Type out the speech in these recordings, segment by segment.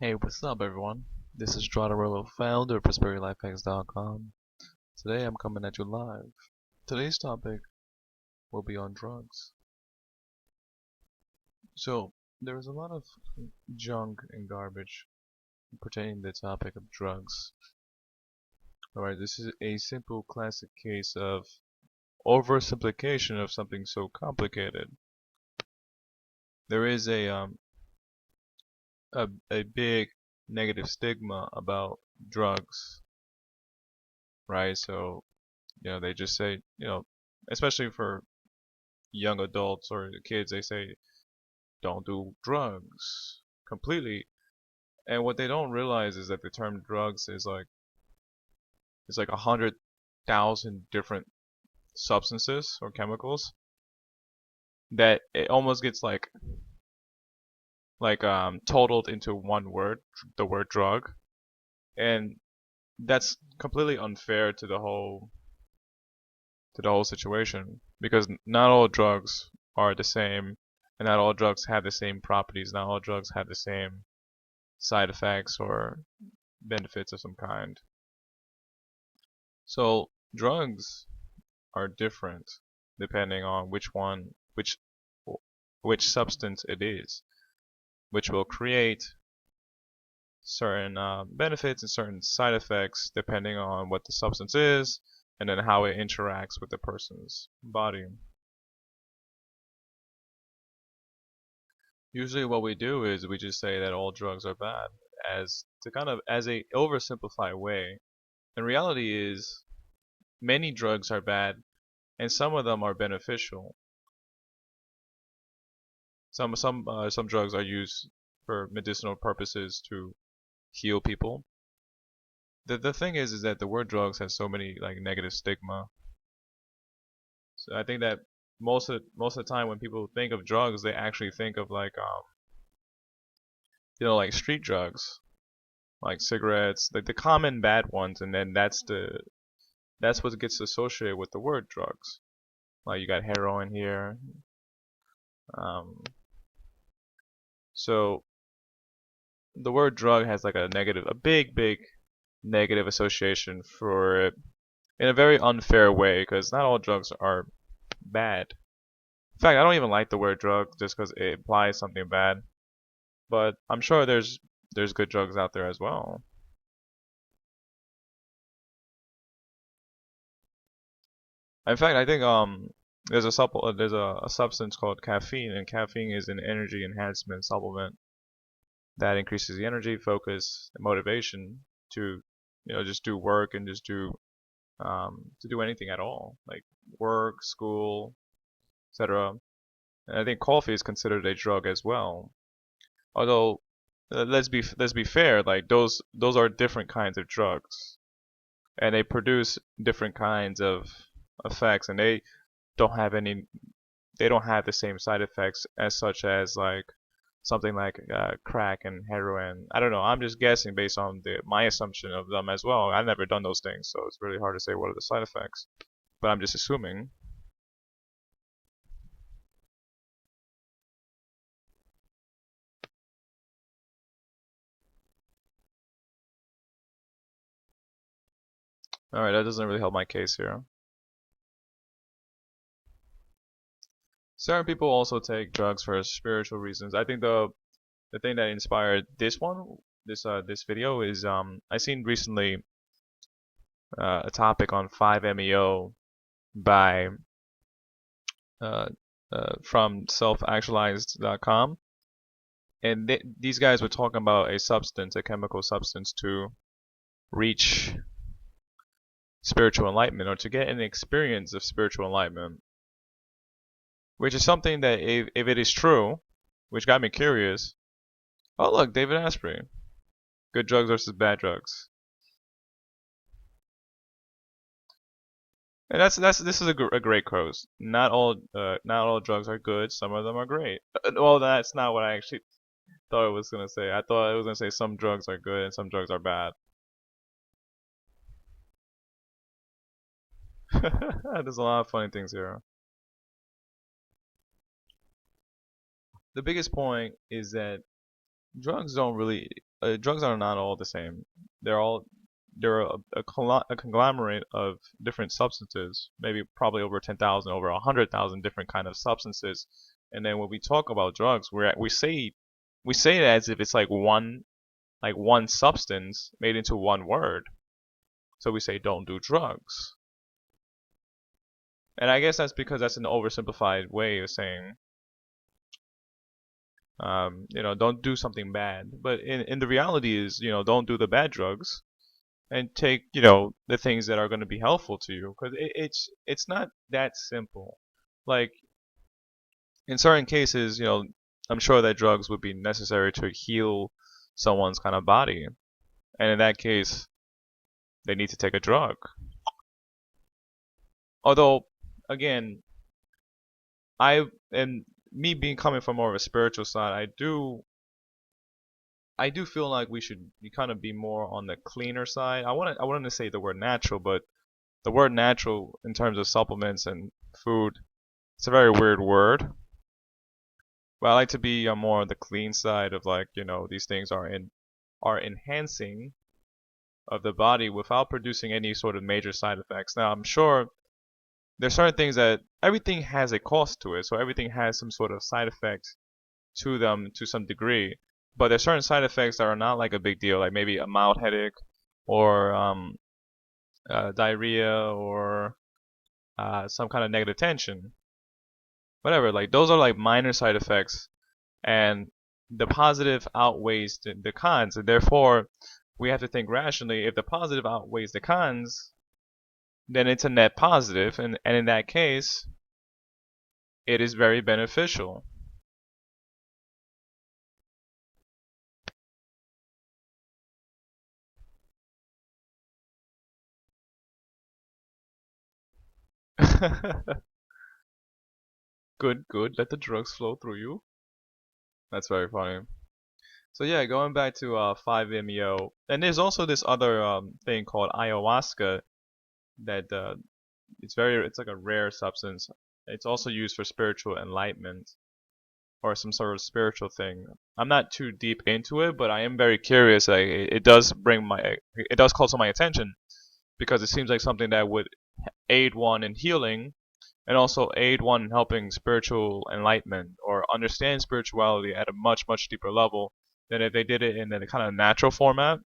Hey, what's up, everyone? This is Gerardo Morillo, founder of ProsperityLifeHacks.com. Today I'm coming at you live. Today's topic will be on drugs. So, there's a lot of junk and garbage pertaining to the topic of drugs. Alright, this is a simple classic case of oversimplification of something so complicated. There is a big negative stigma about drugs, right? So, they just say, especially for young adults or kids, they say don't do drugs completely. And what they don't realize is that the term drugs is like it's like 100,000 different substances or chemicals that it almost gets totaled into one word, the word drug, and that's completely unfair to the whole situation, because not all drugs are the same, and not all drugs have the same properties. Not all drugs have the same side effects or benefits of some kind. So drugs are different depending on which substance it is, which will create certain benefits and certain side effects depending on what the substance is and then how it interacts with the person's body. Usually what we do is we just say that all drugs are bad as a oversimplified way. And reality is many drugs are bad and some of them are beneficial. Some drugs are used for medicinal purposes to heal people. The thing is that the word drugs has so many negative stigma. So I think that most of the time when people think of drugs, they actually think of like street drugs, like cigarettes, like the common bad ones, and then that's what gets associated with the word drugs. Like you got heroin here. So the word drug has like a big negative association for it in a very unfair way, because not all drugs are bad. In fact, I don't even like the word drug just because it implies something bad. But I'm sure there's good drugs out there as well. In fact, I think there's a substance called caffeine, and caffeine is an energy enhancement supplement that increases the energy, focus, and motivation to just do work and just do to do anything at all, like work, school, etc. And I think coffee is considered a drug as well. Although let's be fair, like those are different kinds of drugs, and they produce different kinds of effects, and don't have any they don't have the same side effects as such as like something like crack and heroin. I don't know. I'm just guessing based on my assumption of them as well. I've never done those things, so it's really hard to say what are the side effects. But I'm just assuming. All right, that doesn't really help my case here. Certain people also take drugs for spiritual reasons. I think the thing that inspired this video is I seen recently a topic on 5-MeO by from selfactualized.com, and these guys were talking about a chemical substance to reach spiritual enlightenment, or to get an experience of spiritual enlightenment, which is something that if it is true, which got me curious. Oh look, David Asprey, good drugs versus bad drugs. And this is a great quote. Not all drugs are good. Some of them are great. Well, that's not what I actually thought it was gonna say. I thought it was gonna say some drugs are good and some drugs are bad. There's a lot of funny things here. The biggest point is that drugs don't really drugs are not all the same. They're a conglomerate of different substances, maybe probably over 10,000, over 100,000 different kind of substances. And then when we talk about drugs, we say it as if it's like one substance made into one word. So we say don't do drugs. And I guess that's because that's an oversimplified way of saying, don't do something bad. But in the reality is, don't do the bad drugs and take, the things that are going to be helpful to you. Because it's not that simple. Like, in certain cases, I'm sure that drugs would be necessary to heal someone's kind of body. And in that case, they need to take a drug. Although, again, me being coming from more of a spiritual side, I do feel like we should kind of be more on the cleaner side. I wanted to say the word natural, but the word natural in terms of supplements and food, it's a very weird word. But I like to be on more on the clean side of, like, these things are enhancing of the body without producing any sort of major side effects. Now, I'm sure there's certain things that everything has a cost to it, so everything has some sort of side effect to them to some degree. But there's certain side effects that are not like a big deal, like maybe a mild headache or diarrhea or some kind of negative tension. Whatever, like those are like minor side effects, and the positive outweighs the cons, and therefore we have to think rationally. If the positive outweighs the cons, then it's a net positive, and in that case, it is very beneficial. Good, good. Let the drugs flow through you. That's very funny. So yeah, going back to 5-MeO, and there's also this other thing called ayahuasca that it's like a rare substance. It's also used for spiritual enlightenment or some sort of spiritual thing. I'm not too deep into it, but I am very curious. Like, it does call to my attention because it seems like something that would aid one in healing and also aid one in helping spiritual enlightenment or understand spirituality at a much, much deeper level than if they did it in a kind of natural format.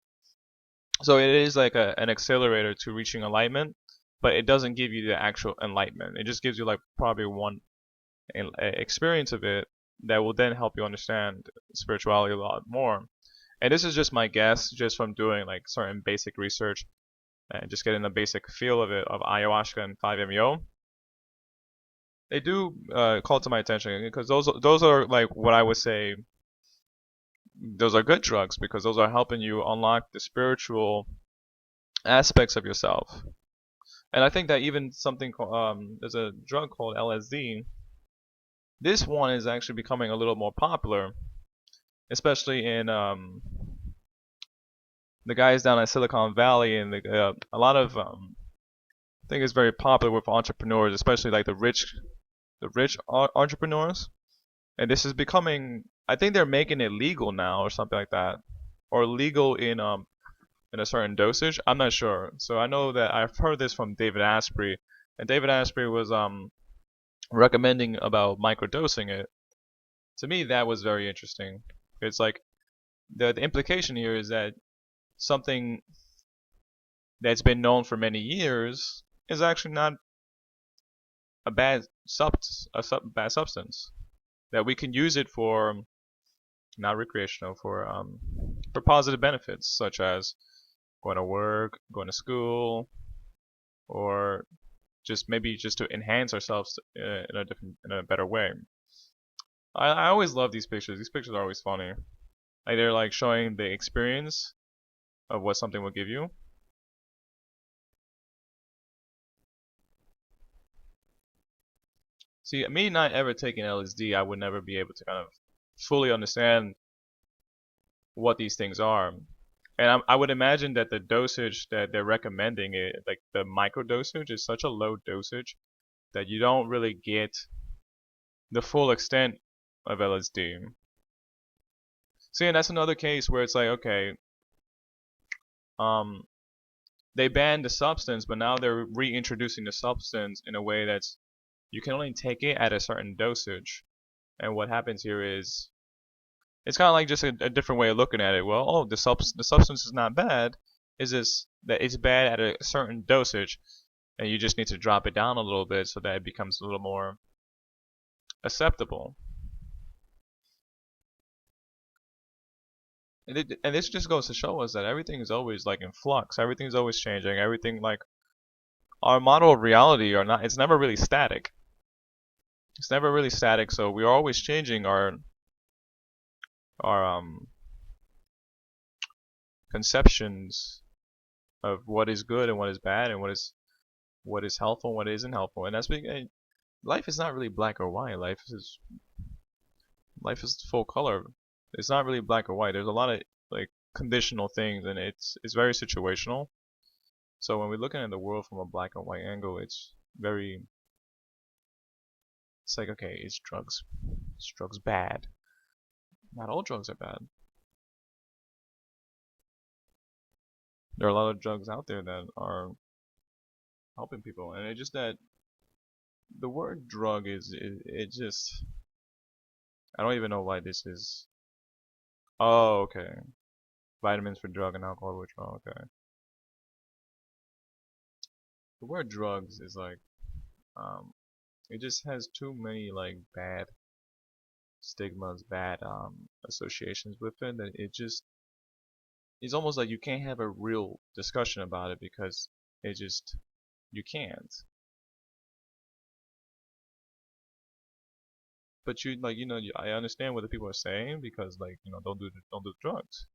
So it is like an accelerator to reaching enlightenment, but it doesn't give you the actual enlightenment. It just gives you like probably one experience of it that will then help you understand spirituality a lot more. And this is just my guess, just from doing like certain basic research and just getting the basic feel of it, of ayahuasca and 5-MeO. They do call to my attention because those are like what I would say. Those are good drugs because those are helping you unlock the spiritual aspects of yourself. And I think that even something there's a drug called LSD. This one is actually becoming a little more popular, especially in the guys down at Silicon Valley, and a lot of I think it's very popular with entrepreneurs, especially like the rich entrepreneurs. And this is becoming, I think they're making it legal now or something like that, or legal in a certain dosage. I'm not sure. So I know that I've heard this from David Asprey, and David Asprey was recommending about microdosing it. To me, that was very interesting. It's like the implication here is that something that's been known for many years is actually not a bad substance. That we can use it for not recreational, for positive benefits such as going to work, going to school, or just maybe just to enhance ourselves in a better way. I always love these pictures. These pictures are always funny. Like they're like showing the experience of what something will give you. See, me not ever taking LSD, I would never be able to kind of fully understand what these things are. And I would imagine that the dosage that they're recommending, like the micro dosage, is such a low dosage that you don't really get the full extent of LSD. See, and that's another case where it's like, okay, um, they banned the substance, but now they're reintroducing the substance in a way that's you can only take it at a certain dosage. And what happens here is it's kind of like just a different way of looking at it. Well, oh, the substance is not bad. Is this that it's bad at a certain dosage, and you just need to drop it down a little bit so that it becomes a little more acceptable. And this just goes to show us that everything is always like in flux. Everything's always changing. Everything like our model of reality are not. It's never really static. It's never really static. So we are always changing our conceptions of what is good and what is bad and what is helpful and what isn't helpful. And that's because life is not really black or white. Life is full color. It's not really black or white. There's a lot of like conditional things, and it's very situational. So when we're looking at the world from a black and white angle, it's like, okay, it's drugs. It's drugs bad. Not all drugs are bad. There are a lot of drugs out there that are helping people, and it's just that the word drug it just I don't even know why this is. Oh, okay. Vitamins for drug and alcohol withdrawal. Okay. The word drugs is like it just has too many like bad stigmas, bad associations with it that it's almost like you can't have a real discussion about it because you can't. But I understand what the people are saying because like don't do the drugs,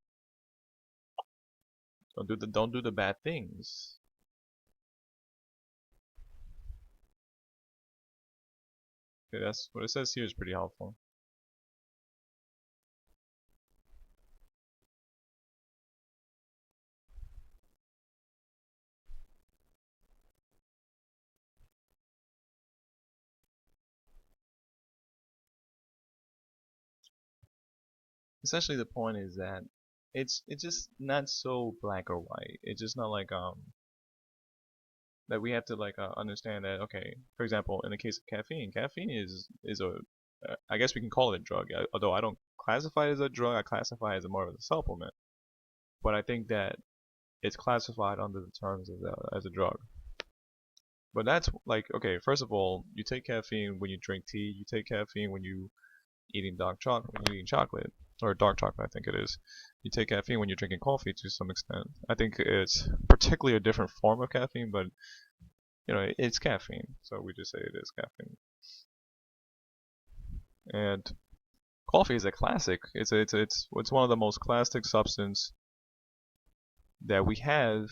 don't do the bad things. Okay, that's what it says here is pretty helpful. Essentially, the point is that it's just not so black or white. It's just not like that we have to like understand that okay, for example, in the case of caffeine, caffeine is a I guess we can call it a drug. Although I don't classify it as a drug, I classify it as more of a supplement. But I think that it's classified under the terms as a drug. But that's like okay, first of all, you take caffeine when you drink tea. You take caffeine when you eating chocolate or dark chocolate, I think it is. You take caffeine when you're drinking coffee to some extent. I think it's particularly a different form of caffeine, but it's caffeine, so we just say it is caffeine. And coffee is a classic. It's one of the most classic substance that we have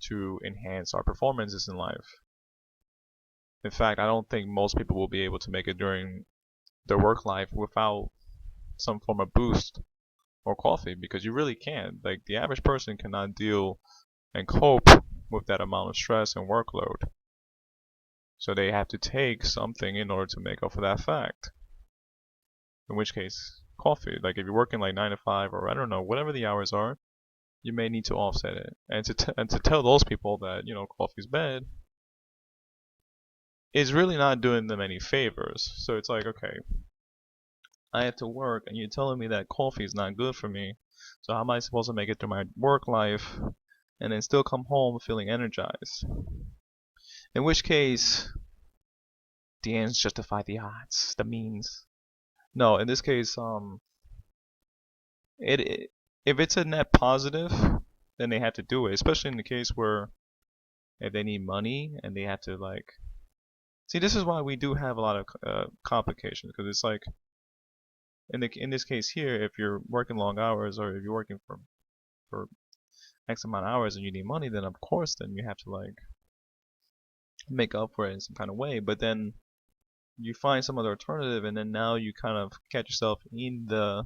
to enhance our performances in life. In fact, I don't think most people will be able to make it during their work life without some form of boost or coffee because you really can't. Like the average person cannot deal and cope with that amount of stress and workload. So they have to take something in order to make up for that fact. In which case, coffee. Like if you're working like 9 to 5 or I don't know, whatever the hours are, you may need to offset it. And to tell those people that coffee's bad is really not doing them any favors. So it's like okay, I have to work, and you're telling me that coffee is not good for me. So how am I supposed to make it through my work life and then still come home feeling energized? In which case, the ends justify the odds, the means. No, in this case, if it's a net positive, then they have to do it. Especially in the case where if they need money and they have to like, see, this is why we do have a lot of complications because it's like in this case here, if you're working long hours or if you're working for X amount of hours and you need money, then of course then you have to like make up for it in some kind of way. But then you find some other alternative, and then now you kind of catch yourself in a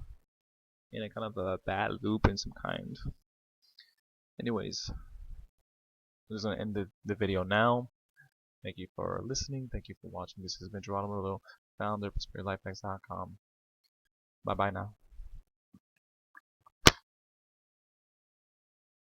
kind of a bad loop in some kind. Anyways, I'm just gonna end the video now. Thank you for listening. Thank you for watching. This has been Gerardo Morillo, founder of ProsperityLifeHacks.com. Bye bye now.